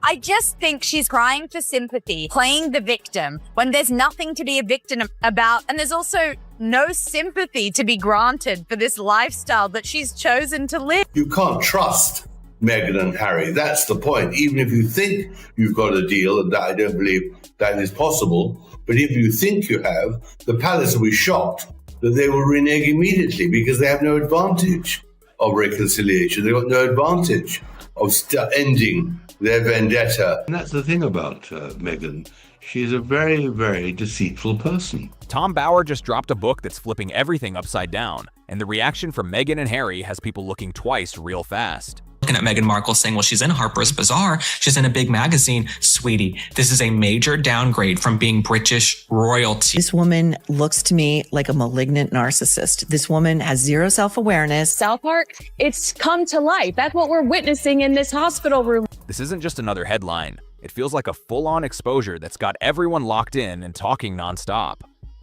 I just think she's crying for sympathy, playing the victim when there's nothing to be a victim about. And there's also no sympathy to be granted for this lifestyle that she's chosen to live. You can't trust Meghan and Harry. That's the point. Even if you think you've got a deal, and that I don't believe that is possible, but if you think you have, the palace will be shocked that they will renege immediately because they have no advantage of reconciliation. They've got no advantage of ending their vendetta. And that's the thing about Meghan. She's a very, very deceitful person. Tom Bower just dropped a book that's flipping everything upside down, and the reaction from Meghan and Harry has people looking twice real fast. Looking at Meghan Markle saying, well, she's in Harper's Bazaar, she's in a big magazine. Sweetie, this is a major downgrade from being British royalty. This woman looks to me like a malignant narcissist. This woman has zero self-awareness. South Park, it's come to life. That's what we're witnessing in this hospital room. This isn't just another headline. It feels like a full-on exposure that's got everyone locked in and talking nonstop.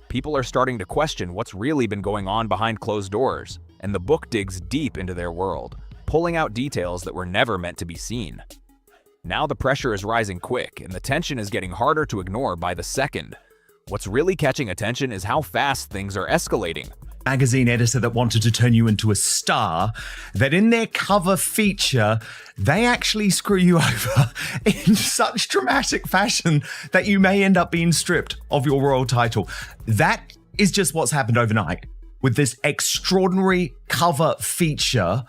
People are starting to question what's really been going on behind closed doors, and the book digs deep into their world, pulling out details that were never meant to be seen. Now the pressure is rising quick, and the tension is getting harder to ignore by the second. What's really catching attention is how fast things are escalating. Magazine editor that wanted to turn you into a star, that in their cover feature, they actually screw you over in such dramatic fashion that you may end up being stripped of your royal title. That is just what's happened overnight with this extraordinary cover feature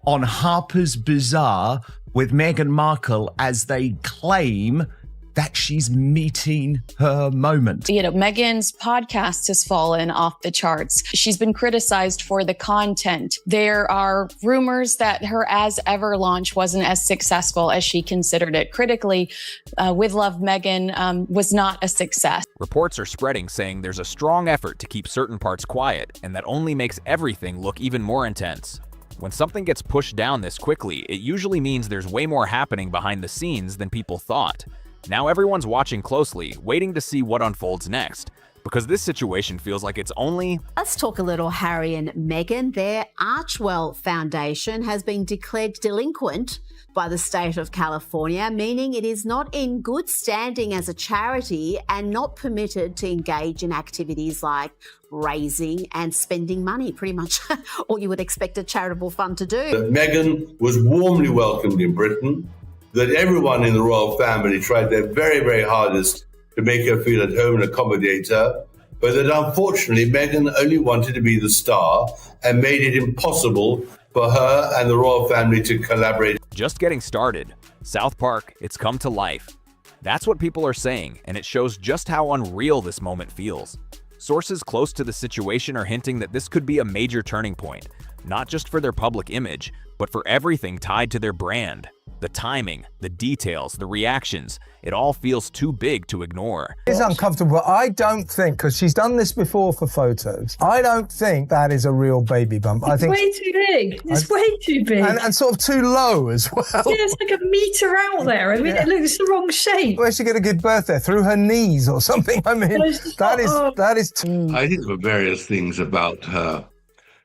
on Harper's Bazaar with Meghan Markle as they claim that she's meeting her moment. You know, Meghan's podcast has fallen off the charts. She's been criticized for the content. There are rumors that her As Ever launch wasn't as successful as she considered it. Critically, With Love Meghan was not a success. Reports are spreading saying there's a strong effort to keep certain parts quiet, and that only makes everything look even more intense. When something gets pushed down this quickly, it usually means there's way more happening behind the scenes than people thought. Now everyone's watching closely, waiting to see what unfolds next, because this situation feels like it's only... Let's talk a little Harry and Meghan. Their Archwell Foundation has been declared delinquent by the state of California, meaning it is not in good standing as a charity and not permitted to engage in activities like raising and spending money, pretty much all you would expect a charitable fund to do. That Meghan was warmly welcomed in Britain, that everyone in the royal family tried their very, very hardest to make her feel at home and accommodate her, but that unfortunately Meghan only wanted to be the star and made it impossible for her and the royal family to collaborate. Just getting started. South Park, it's come to life. That's what people are saying, and it shows just how unreal this moment feels. Sources close to the situation are hinting that this could be a major turning point, not just for their public image, but for everything tied to their brand. The timing, the details, the reactions, it all feels too big to ignore. It's uncomfortable, but I don't think, because she's done this before for photos, I don't think that is a real baby bump. I think way too big. It's way too big. And sort of too low as well. Yeah, it's like a metre out there. I mean, It looks the wrong shape. Where's she going to give birth there? Through her knees or something? I mean, that is too... I think there were various things about her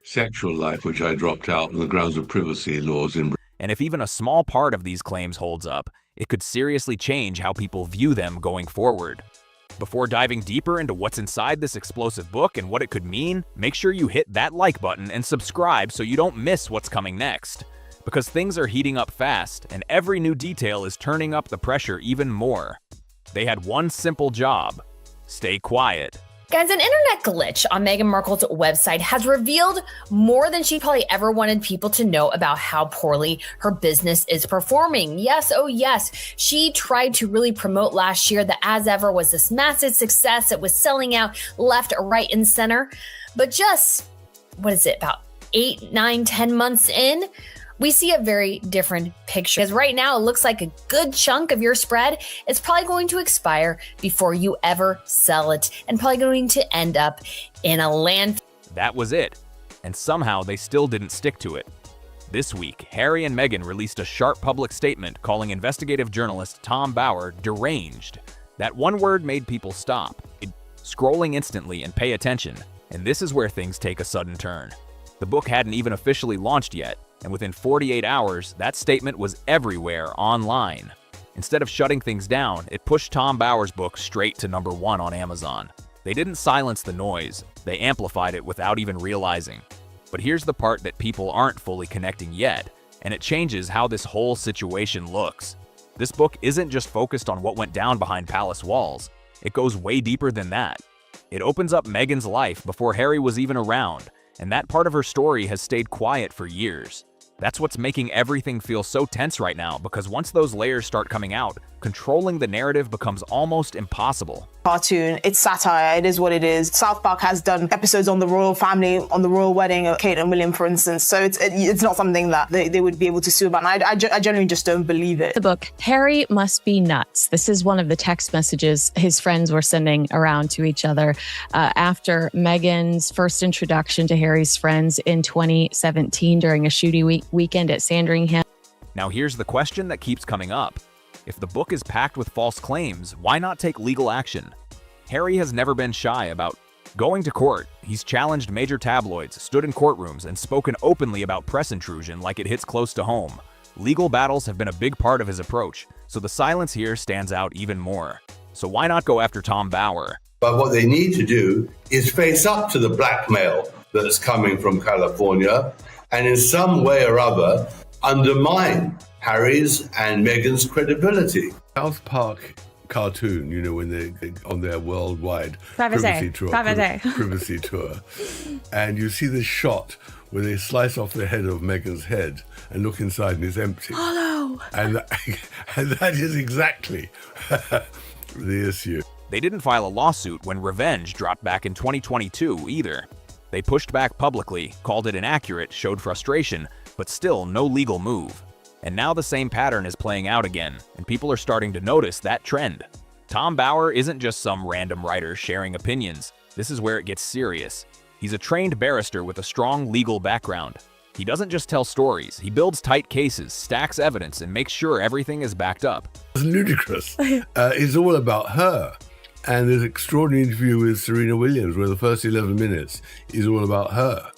sexual life which I dropped out on the grounds of privacy laws in Britain. And if even a small part of these claims holds up, it could seriously change how people view them going forward. Before diving deeper into what's inside this explosive book and what it could mean, make sure you hit that like button and subscribe so you don't miss what's coming next. Because things are heating up fast, and every new detail is turning up the pressure even more. They had one simple job: stay quiet. Guys, an internet glitch on Meghan Markle's website has revealed more than she probably ever wanted people to know about how poorly her business is performing. Yes, oh yes, she tried to really promote last year that As Ever was this massive success. It was selling out left, right, and center. But just, about 8, 9, 10 months in, we see a very different picture. Because right now, it looks like a good chunk of your spread is probably going to expire before you ever sell it, and probably going to end up in a landfill. That was it. And somehow they still didn't stick to it. This week, Harry and Meghan released a sharp public statement calling investigative journalist Tom Bower deranged. That one word made people stop, scrolling instantly and pay attention. And this is where things take a sudden turn. The book hadn't even officially launched yet, and within 48 hours, that statement was everywhere online. Instead of shutting things down, it pushed Tom Bower's book straight to #1 on Amazon. They didn't silence the noise, they amplified it without even realizing. But here's the part that people aren't fully connecting yet, and it changes how this whole situation looks. This book isn't just focused on what went down behind palace walls. It goes way deeper than that. It opens up Meghan's life before Harry was even around, and that part of her story has stayed quiet for years. That's what's making everything feel so tense right now, because once those layers start coming out, controlling the narrative becomes almost impossible. Cartoon, it's satire, it is what it is. South Park has done episodes on the royal family, on the royal wedding of Kate and William, for instance, so it's not something that they would be able to sue about, and I genuinely just don't believe it. The book, Harry Must Be Nuts. This is one of the text messages his friends were sending around to each other after Meghan's first introduction to Harry's friends in 2017 during a shooty weekend at Sandringham. Now here's the question that keeps coming up. If the book is packed with false claims, why not take legal action? Harry has never been shy about going to court. He's challenged major tabloids, stood in courtrooms, and spoken openly about press intrusion like it hits close to home. Legal battles have been a big part of his approach, so the silence here stands out even more. So why not go after Tom Bower? But what they need to do is face up to the blackmail that's coming from California and in some way or other undermine Harry's and Meghan's credibility. South Park cartoon, you know, when they on their worldwide privacy tour, and you see this shot where they slice off the head of Meghan's head and look inside and it's empty. Oh no! And that is exactly the issue. They didn't file a lawsuit when Revenge dropped back in 2022 either. They pushed back publicly, called it inaccurate, showed frustration, but still no legal move. And now the same pattern is playing out again, and people are starting to notice that trend. Tom Bower isn't just some random writer sharing opinions. This is where it gets serious. He's a trained barrister with a strong legal background. He doesn't just tell stories, he builds tight cases, stacks evidence, and makes sure everything is backed up. It's ludicrous. It's all about her. And this extraordinary interview with Serena Williams, where the first 11 minutes is all about her,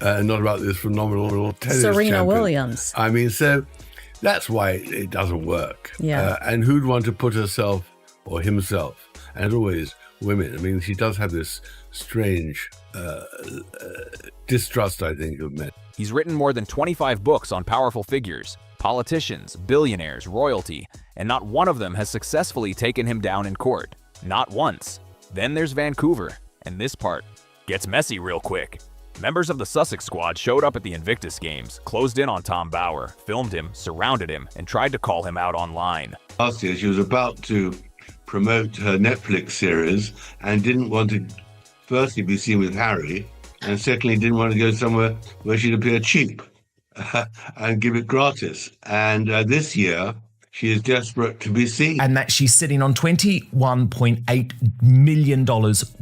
and not about this phenomenal tennis Serena champion. Williams. I mean, so that's why it doesn't work. Yeah. And who'd want to put herself or himself, and always women. I mean, she does have this strange distrust, I think, of men. He's written more than 25 books on powerful figures, politicians, billionaires, royalty, and not one of them has successfully taken him down in court. Not once. Then there's Vancouver, and this part gets messy real quick. Members of the Sussex squad showed up at the Invictus Games, closed in on Tom Bower, filmed him, surrounded him, and tried to call him out online. Last year, she was about to promote her Netflix series and didn't want to, firstly, be seen with Harry, and secondly, didn't want to go somewhere where she'd appear cheap and give it gratis. And this year, she is desperate to be seen. And that she's sitting on $21.8 million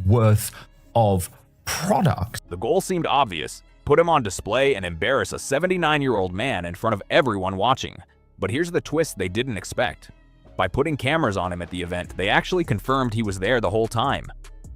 worth of product. The goal seemed obvious. Put him on display and embarrass a 79-year-old man in front of everyone watching. But here's the twist they didn't expect. By putting cameras on him at the event, they actually confirmed he was there the whole time.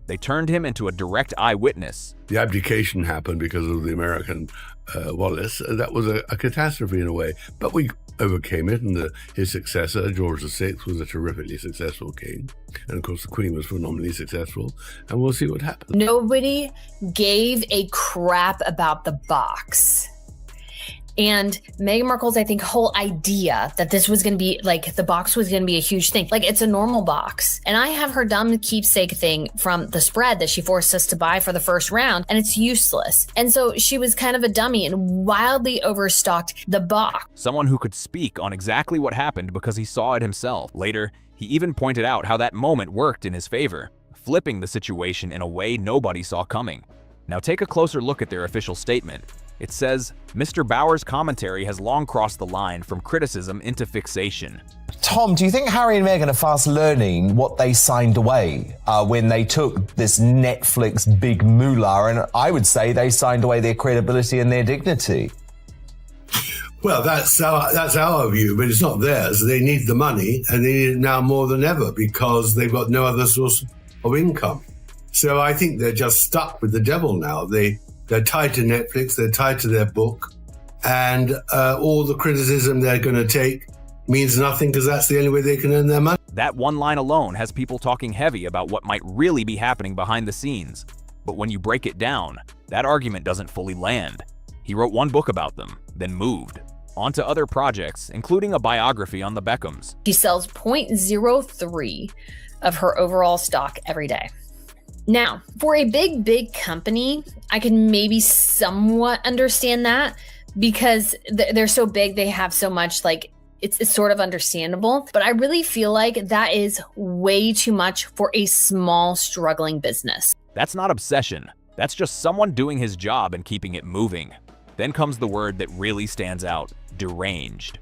They turned him into a direct eyewitness. The abdication happened because of the American Wallace. That was a catastrophe in a way. But we overcame it, and his successor, George VI, was a terrifically successful king. And of course, the Queen was phenomenally successful. And we'll see what happens. Nobody gave a crap about the box. And Meghan Markle's, I think, whole idea that this was going to be, like, the box was going to be a huge thing. Like, it's a normal box. And I have her dumb keepsake thing from the spread that she forced us to buy for the first round, and it's useless. And so she was kind of a dummy and wildly overstocked the box. Someone who could speak on exactly what happened because he saw it himself. Later, he even pointed out how that moment worked in his favor, flipping the situation in a way nobody saw coming. Now take a closer look at their official statement. It says, Mr. Bower's commentary has long crossed the line from criticism into fixation. Tom, do you think Harry and Meghan are fast learning what they signed away when they took this Netflix big moolah? And I would say they signed away their credibility and their dignity. Well, that's our view, but it's not theirs. They need the money, and they need it now more than ever because they've got no other source of income. So I think they're just stuck with the devil now. They're tied to Netflix, they're tied to their book, and all the criticism they're going to take means nothing because that's the only way they can earn their money. That one line alone has people talking heavy about what might really be happening behind the scenes. But when you break it down, that argument doesn't fully land. He wrote one book about them, then moved on to other projects, including a biography on the Beckhams. She sells 0.03 of her overall stock every day. Now, for a big company, I can maybe somewhat understand that because they're so big, they have so much, like, it's sort of understandable. But I really feel like that is way too much for a small, struggling business. That's not obsession. That's just someone doing his job and keeping it moving. Then comes the word that really stands out, deranged.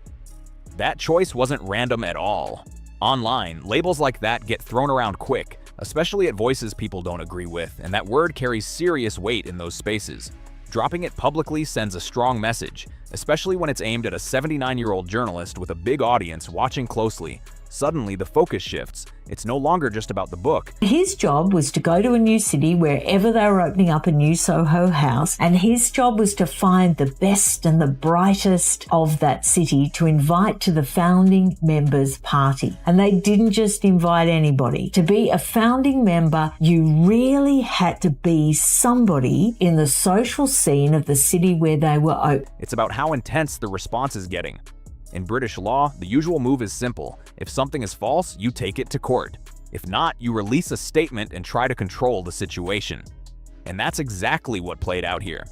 That choice wasn't random at all. Online, labels like that get thrown around quick, especially at voices people don't agree with, and that word carries serious weight in those spaces. Dropping it publicly sends a strong message, especially when it's aimed at a 79-year-old journalist with a big audience watching closely. Suddenly, the focus shifts. It's no longer just about the book. His job was to go to a new city wherever they were opening up a new Soho house, and his job was to find the best and the brightest of that city to invite to the founding members party. And they didn't just invite anybody. To be a founding member, you really had to be somebody in the social scene of the city where they were open. It's about how intense the response is getting. In British law, the usual move is simple. If something is false, you take it to court. If not, you release a statement and try to control the situation. And that's exactly what played out here.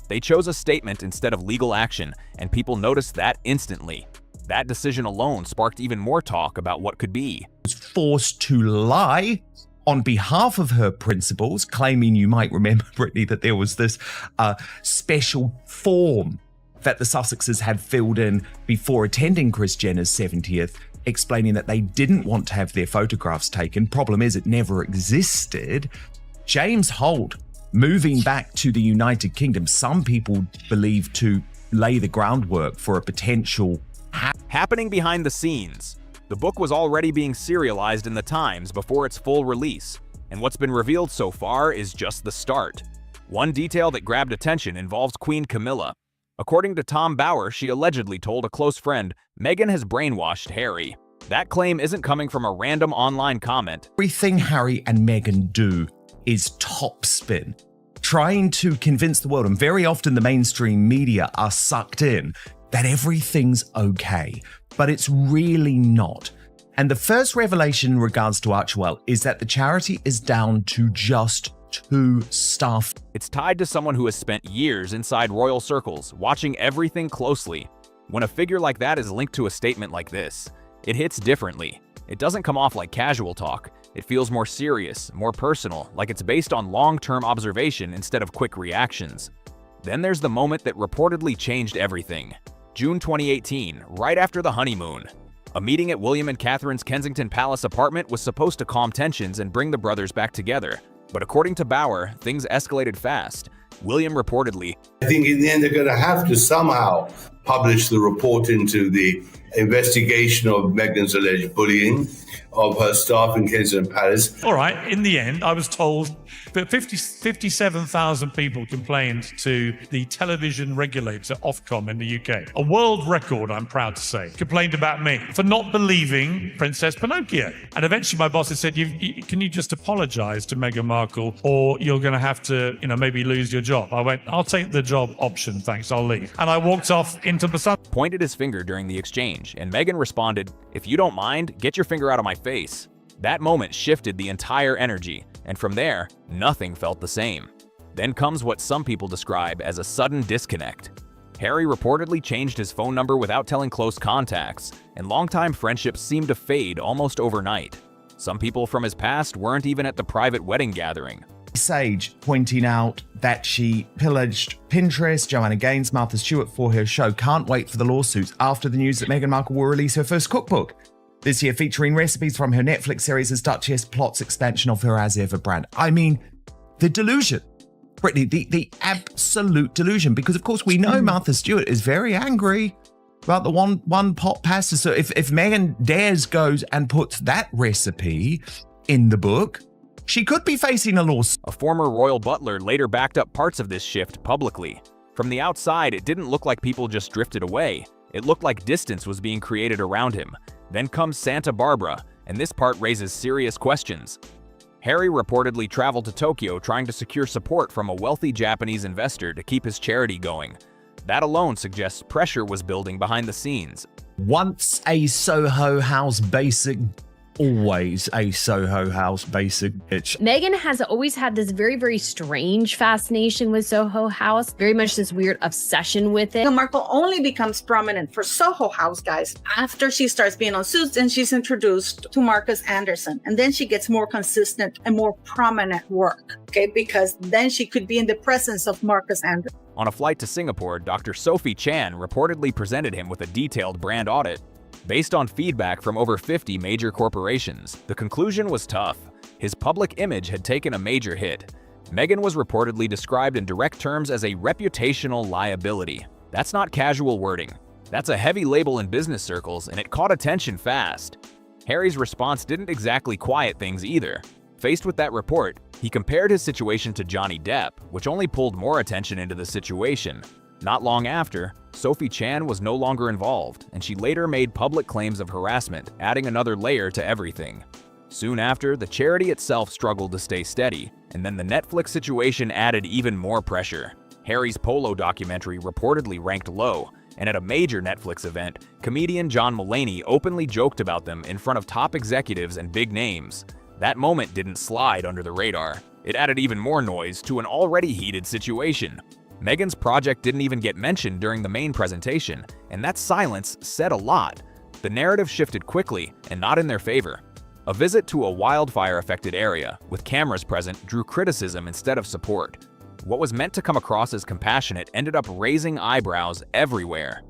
They chose a statement instead of legal action, and people noticed that instantly. That decision alone sparked even more talk about what could be. Was forced to lie on behalf of her principals, claiming, you might remember, Brittany, that there was this special form that the Sussexes had filled in before attending Kris Jenner's 70th, explaining that they didn't want to have their photographs taken. Problem is, it never existed. James Holt, moving back to the United Kingdom, some people believe to lay the groundwork for a potential happening behind the scenes. The book was already being serialized in the Times before its full release, and what's been revealed so far is just the start. One detail that grabbed attention involves Queen Camilla. According to Tom Bower, she allegedly told a close friend, Meghan has brainwashed Harry. That claim isn't coming from a random online comment. Everything Harry and Meghan do is topspin, trying to convince the world, and very often the mainstream media are sucked in, that everything's okay, but it's really not. And the first revelation in regards to Archewell is that the charity is down to just 2 staff. It's tied to someone who has spent years inside royal circles, watching everything closely. When a figure like that is linked to a statement like this, it hits differently. It doesn't come off like casual talk. It feels more serious, more personal, like it's based on long-term observation instead of quick reactions. Then there's the moment that reportedly changed everything. June 2018, right after the honeymoon. A meeting at William and Catherine's Kensington Palace apartment was supposed to calm tensions and bring the brothers back together. But according to Bower, things escalated fast. William reportedly, I think in the end they're going to have to somehow publish the report into the investigation of Meghan's alleged bullying of her staff in Kensington Palace. All right, in the end, I was told that 57,000 people complained to the television regulator, Ofcom, in the UK. A world record, I'm proud to say, complained about me for not believing Princess Pinocchio. And eventually my boss had said, can you just apologise to Meghan Markle or you're going to have to, maybe lose your job. I went, I'll take the job option, thanks, I'll leave. And I walked off into the sun. Pointed his finger during the exchange, and Meghan responded, if you don't mind, get your finger out of my face. That moment shifted the entire energy, and from there, nothing felt the same. Then comes what some people describe as a sudden disconnect. Harry reportedly changed his phone number without telling close contacts, and longtime friendships seemed to fade almost overnight. Some people from his past weren't even at the private wedding gathering. Sage pointing out that she pillaged Pinterest, Joanna Gaines, Martha Stewart for her show. Can't wait for the lawsuits after the news that Meghan Markle will release her first cookbook this year, featuring recipes from her Netflix series as Duchess, plots expansion of her As Ever brand. I mean, the delusion. Brittany, the absolute delusion. Because, of course, we know Martha Stewart is very angry about the one pot pasta. So if Meghan dares goes and puts that recipe in the book, she could be facing a lawsuit. A former royal butler later backed up parts of this shift publicly. From the outside, it didn't look like people just drifted away. It looked like distance was being created around him. Then comes Santa Barbara, and this part raises serious questions. Harry reportedly traveled to Tokyo trying to secure support from a wealthy Japanese investor to keep his charity going. That alone suggests pressure was building behind the scenes. Once a Soho House basic, always a Soho House basic bitch. Meghan has always had this very, very strange fascination with Soho House, very much this weird obsession with it. Markle only becomes prominent for Soho House, guys, after she starts being on Suits and she's introduced to Marcus Anderson. And then she gets more consistent and more prominent work, okay? Because then she could be in the presence of Marcus Anderson. On a flight to Singapore, Dr. Sophie Chan reportedly presented him with a detailed brand audit. Based on feedback from over 50 major corporations, the conclusion was tough. His public image had taken a major hit. Meghan was reportedly described in direct terms as a reputational liability. That's not casual wording. That's a heavy label in business circles, and it caught attention fast. Harry's response didn't exactly quiet things either. Faced with that report, he compared his situation to Johnny Depp, which only pulled more attention into the situation. Not long after, Sophie Chan was no longer involved, and she later made public claims of harassment, adding another layer to everything. Soon after, the charity itself struggled to stay steady, and then the Netflix situation added even more pressure. Harry's Polo documentary reportedly ranked low, and at a major Netflix event, comedian John Mulaney openly joked about them in front of top executives and big names. That moment didn't slide under the radar. It added even more noise to an already heated situation. Meghan's project didn't even get mentioned during the main presentation, and that silence said a lot. The narrative shifted quickly and not in their favor. A visit to a wildfire-affected area with cameras present drew criticism instead of support. What was meant to come across as compassionate ended up raising eyebrows everywhere.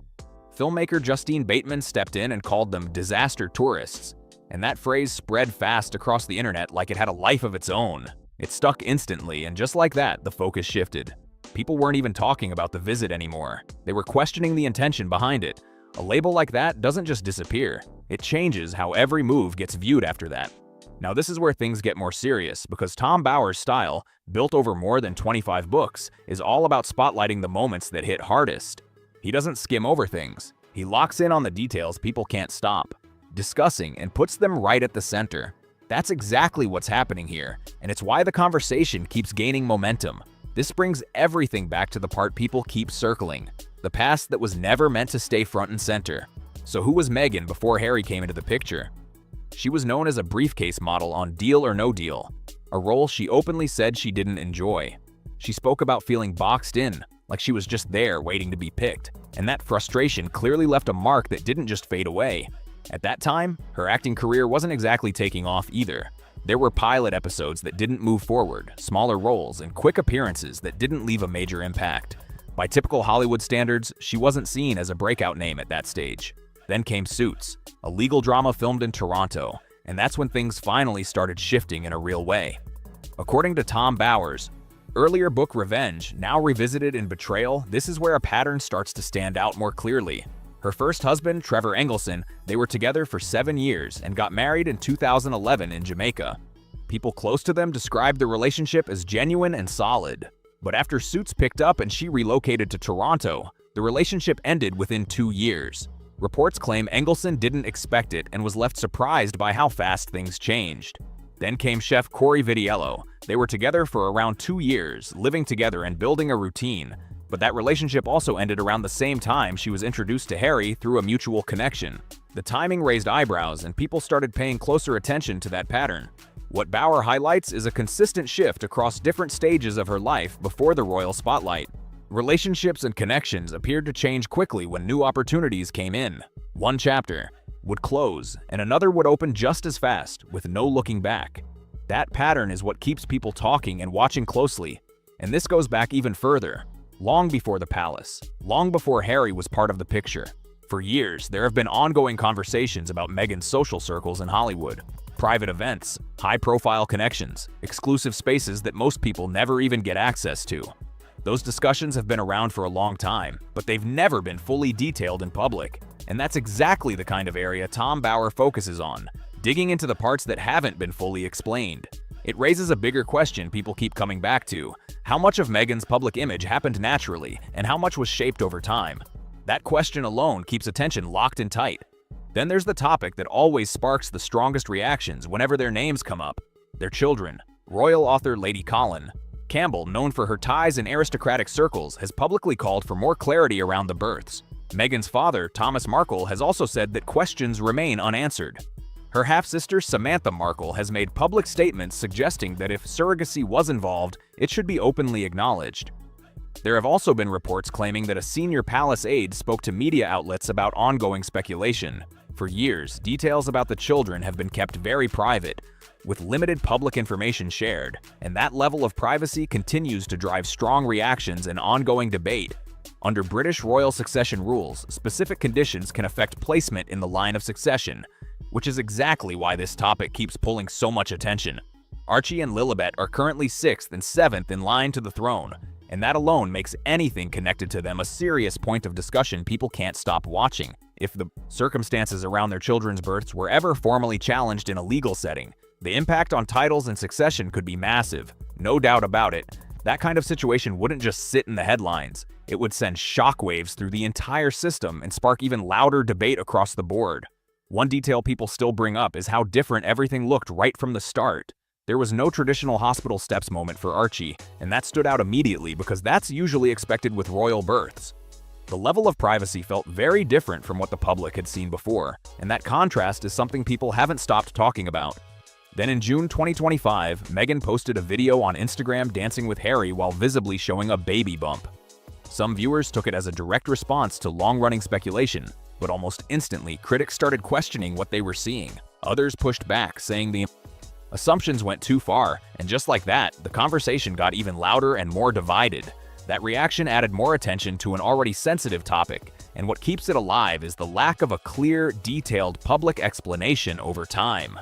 Filmmaker Justine Bateman stepped in and called them disaster tourists, and that phrase spread fast across the internet like it had a life of its own. It stuck instantly, and just like that, the focus shifted. People weren't even talking about the visit anymore. They were questioning the intention behind it. A label like that doesn't just disappear. It changes how every move gets viewed after that. Now this is where things get more serious, because Tom Bower's style, built over more than 25 books, is all about spotlighting the moments that hit hardest. He doesn't skim over things. He locks in on the details people can't stop, discussing and puts them right at the center. That's exactly what's happening here, and it's why the conversation keeps gaining momentum. This brings everything back to the part people keep circling, the past that was never meant to stay front and center. So who was Meghan before Harry came into the picture? She was known as a briefcase model on Deal or No Deal, a role she openly said she didn't enjoy. She spoke about feeling boxed in, like she was just there waiting to be picked, and that frustration clearly left a mark that didn't just fade away. At that time, her acting career wasn't exactly taking off either. There were pilot episodes that didn't move forward, smaller roles, and quick appearances that didn't leave a major impact. By typical Hollywood standards, she wasn't seen as a breakout name at that stage. Then came Suits, a legal drama filmed in Toronto, and that's when things finally started shifting in a real way. According to Tom Bowers' earlier book Revenge, now revisited in Betrayal, this is where a pattern starts to stand out more clearly. Her first husband, Trevor Engelson, they were together for 7 years and got married in 2011 in Jamaica. People close to them described the relationship as genuine and solid. But after Suits picked up and she relocated to Toronto, the relationship ended within 2 years. Reports claim Engelson didn't expect it and was left surprised by how fast things changed. Then came chef Corey Vitiello. They were together for around 2 years, living together and building a routine. But that relationship also ended around the same time she was introduced to Harry through a mutual connection. The timing raised eyebrows, and people started paying closer attention to that pattern. What Bower highlights is a consistent shift across different stages of her life before the royal spotlight. Relationships and connections appeared to change quickly when new opportunities came in. One chapter would close, and another would open just as fast, with no looking back. That pattern is what keeps people talking and watching closely. And this goes back even further. Long before the palace, long before Harry was part of the picture. For years, there have been ongoing conversations about Meghan's social circles in Hollywood. Private events, high-profile connections, exclusive spaces that most people never even get access to. Those discussions have been around for a long time, but they've never been fully detailed in public. And that's exactly the kind of area Tom Bower focuses on, digging into the parts that haven't been fully explained. It raises a bigger question people keep coming back to. How much of Meghan's public image happened naturally, and how much was shaped over time? That question alone keeps attention locked in tight. Then there's the topic that always sparks the strongest reactions whenever their names come up: their children. Royal author Lady Colin Campbell, known for her ties in aristocratic circles, has publicly called for more clarity around the births. Meghan's father, Thomas Markle, has also said that questions remain unanswered. Her half-sister, Samantha Markle, has made public statements suggesting that if surrogacy was involved, it should be openly acknowledged. There have also been reports claiming that a senior palace aide spoke to media outlets about ongoing speculation. For years, details about the children have been kept very private, with limited public information shared, and that level of privacy continues to drive strong reactions and ongoing debate. Under British royal succession rules, specific conditions can affect placement in the line of succession, which is exactly why this topic keeps pulling so much attention. Archie and Lilibet are currently 6th and 7th in line to the throne, and that alone makes anything connected to them a serious point of discussion people can't stop watching. If the circumstances around their children's births were ever formally challenged in a legal setting, the impact on titles and succession could be massive. No doubt about it. That kind of situation wouldn't just sit in the headlines. It would send shockwaves through the entire system and spark even louder debate across the board. One detail people still bring up is how different everything looked right from the start. There was no traditional hospital steps moment for Archie, and that stood out immediately because that's usually expected with royal births. The level of privacy felt very different from what the public had seen before, and that contrast is something people haven't stopped talking about. Then in June 2025, Meghan posted a video on Instagram dancing with Harry while visibly showing a baby bump. Some viewers took it as a direct response to long-running speculation, but almost instantly critics started questioning what they were seeing. Others pushed back, saying the assumptions went too far, and just like that, the conversation got even louder and more divided. That reaction added more attention to an already sensitive topic, and what keeps it alive is the lack of a clear, detailed public explanation over time.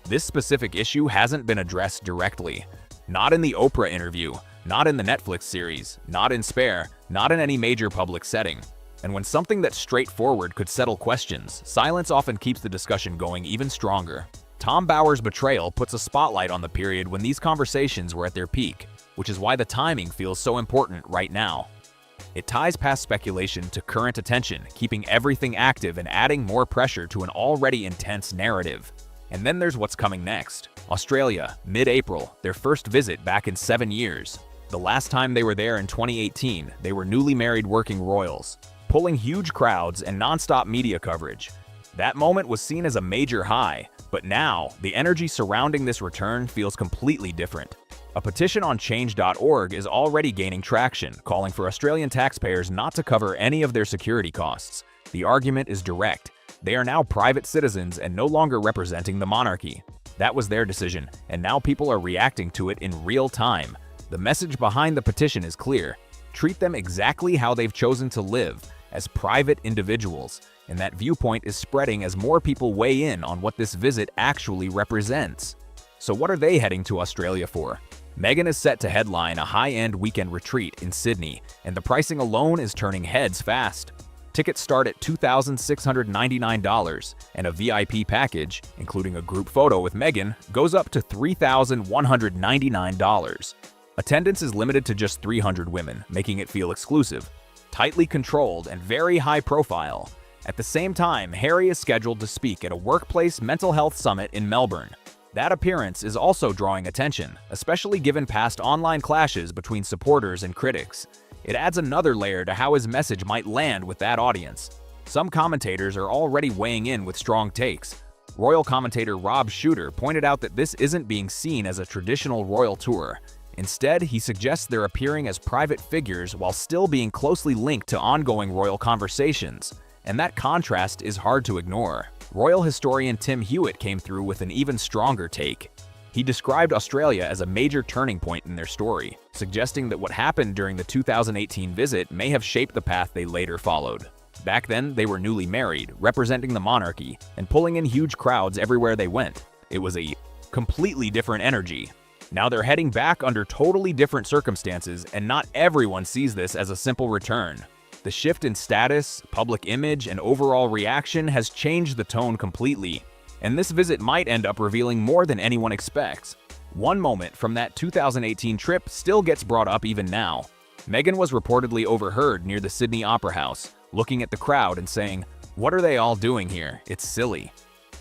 This specific issue hasn't been addressed directly. Not in the Oprah interview, not in the Netflix series, not in Spare, not in any major public setting. And when something that's straightforward could settle questions, silence often keeps the discussion going even stronger. Tom Bower's betrayal puts a spotlight on the period when these conversations were at their peak, which is why the timing feels so important right now. It ties past speculation to current attention, keeping everything active and adding more pressure to an already intense narrative. And then there's what's coming next. Australia, mid-April, their first visit back in 7 years. The last time they were there in 2018, they were newly married working royals, pulling huge crowds and non-stop media coverage. That moment was seen as a major high, but now, the energy surrounding this return feels completely different. A petition on change.org is already gaining traction, calling for Australian taxpayers not to cover any of their security costs. The argument is direct. They are now private citizens and no longer representing the monarchy. That was their decision, and now people are reacting to it in real time. The message behind the petition is clear. Treat them exactly how they've chosen to live, as private individuals. And that viewpoint is spreading as more people weigh in on what this visit actually represents. So what are they heading to Australia for? Meghan is set to headline a high-end weekend retreat in Sydney, and the pricing alone is turning heads fast. Tickets start at $2,699, and a VIP package, including a group photo with Meghan, goes up to $3,199. Attendance is limited to just 300 women, making it feel exclusive, tightly controlled, and very high profile. At the same time, Harry is scheduled to speak at a workplace mental health summit in Melbourne. That appearance is also drawing attention, especially given past online clashes between supporters and critics. It adds another layer to how his message might land with that audience. Some commentators are already weighing in with strong takes. Royal commentator Rob Shooter pointed out that this isn't being seen as a traditional royal tour. Instead, he suggests they're appearing as private figures while still being closely linked to ongoing royal conversations. And that contrast is hard to ignore. Royal historian Tim Hewitt came through with an even stronger take. He described Australia as a major turning point in their story, suggesting that what happened during the 2018 visit may have shaped the path they later followed. Back then, they were newly married, representing the monarchy, and pulling in huge crowds everywhere they went. It was a completely different energy. Now they're heading back under totally different circumstances, and not everyone sees this as a simple return. The shift in status, public image, and overall reaction has changed the tone completely, and this visit might end up revealing more than anyone expects. One moment from that 2018 trip still gets brought up even now. Meghan was reportedly overheard near the Sydney Opera House, looking at the crowd and saying, "What are they all doing here? It's silly."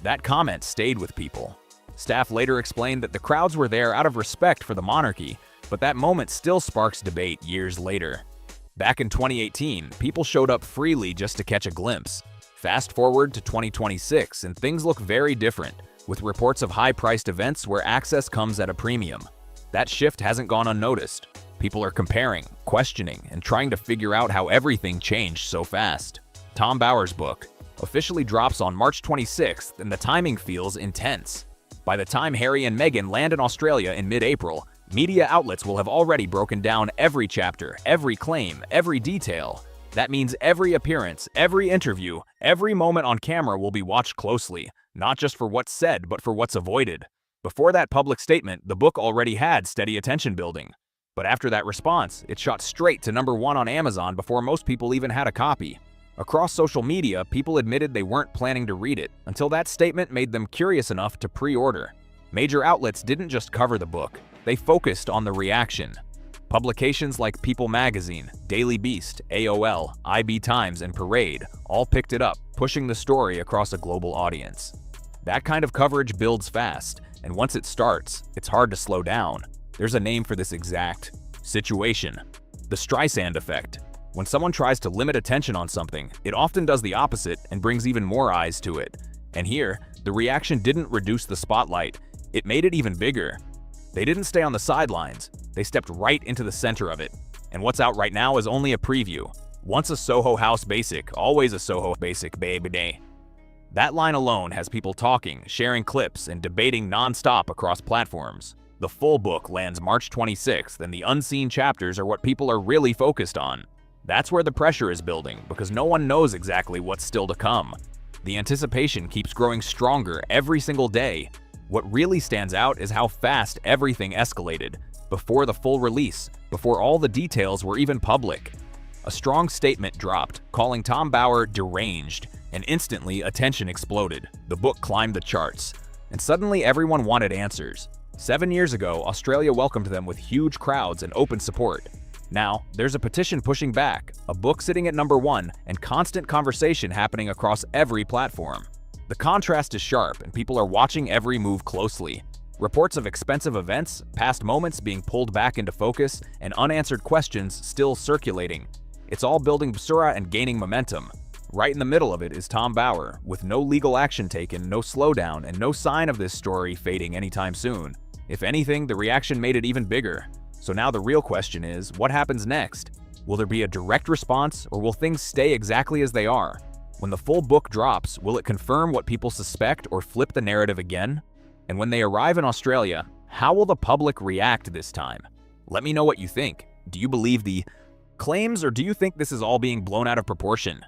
That comment stayed with people. Staff later explained that the crowds were there out of respect for the monarchy, but that moment still sparks debate years later. Back in 2018, people showed up freely just to catch a glimpse. Fast forward to 2026, and things look very different, with reports of high-priced events where access comes at a premium. That shift hasn't gone unnoticed. People are comparing, questioning, and trying to figure out how everything changed so fast. Tom Bower's book officially drops on March 26th, and the timing feels intense. By the time Harry and Meghan land in Australia in mid-April, media outlets will have already broken down every chapter, every claim, every detail. That means every appearance, every interview, every moment on camera will be watched closely, not just for what's said, but for what's avoided. Before that public statement, the book already had steady attention building. But after that response, it shot straight to #1 on Amazon before most people even had a copy. Across social media, people admitted they weren't planning to read it until that statement made them curious enough to pre-order. Major outlets didn't just cover the book, they focused on the reaction. Publications like People Magazine, Daily Beast, AOL, IB Times, and Parade all picked it up, pushing the story across a global audience. That kind of coverage builds fast, and once it starts, it's hard to slow down. There's a name for this exact situation: the Streisand effect. When someone tries to limit attention on something, it often does the opposite and brings even more eyes to it. And here, the reaction didn't reduce the spotlight, it made it even bigger. They didn't stay on the sidelines, they stepped right into the center of it. And what's out right now is only a preview. Once a Soho House basic, always a Soho basic, baby. That line alone has people talking, sharing clips, and debating non-stop across platforms. The full book lands March 26th, and the unseen chapters are what people are really focused on. That's where the pressure is building, because no one knows exactly what's still to come. The anticipation keeps growing stronger every single day. What really stands out is how fast everything escalated, before the full release, before all the details were even public. A strong statement dropped, calling Tom Bower deranged, and instantly attention exploded. The book climbed the charts, and suddenly everyone wanted answers. 7 years ago, Australia welcomed them with huge crowds and open support. Now, there's a petition pushing back, a book sitting at #1, and constant conversation happening across every platform. The contrast is sharp, and people are watching every move closely. Reports of expensive events, past moments being pulled back into focus, and unanswered questions still circulating. It's all building basura and gaining momentum. Right in the middle of it is Tom Bower, with no legal action taken, no slowdown, and no sign of this story fading anytime soon. If anything, the reaction made it even bigger. So now the real question is, what happens next? Will there be a direct response, or will things stay exactly as they are? When the full book drops, will it confirm what people suspect or flip the narrative again? And when they arrive in Australia, how will the public react this time? Let me know what you think. Do you believe the claims, or do you think this is all being blown out of proportion?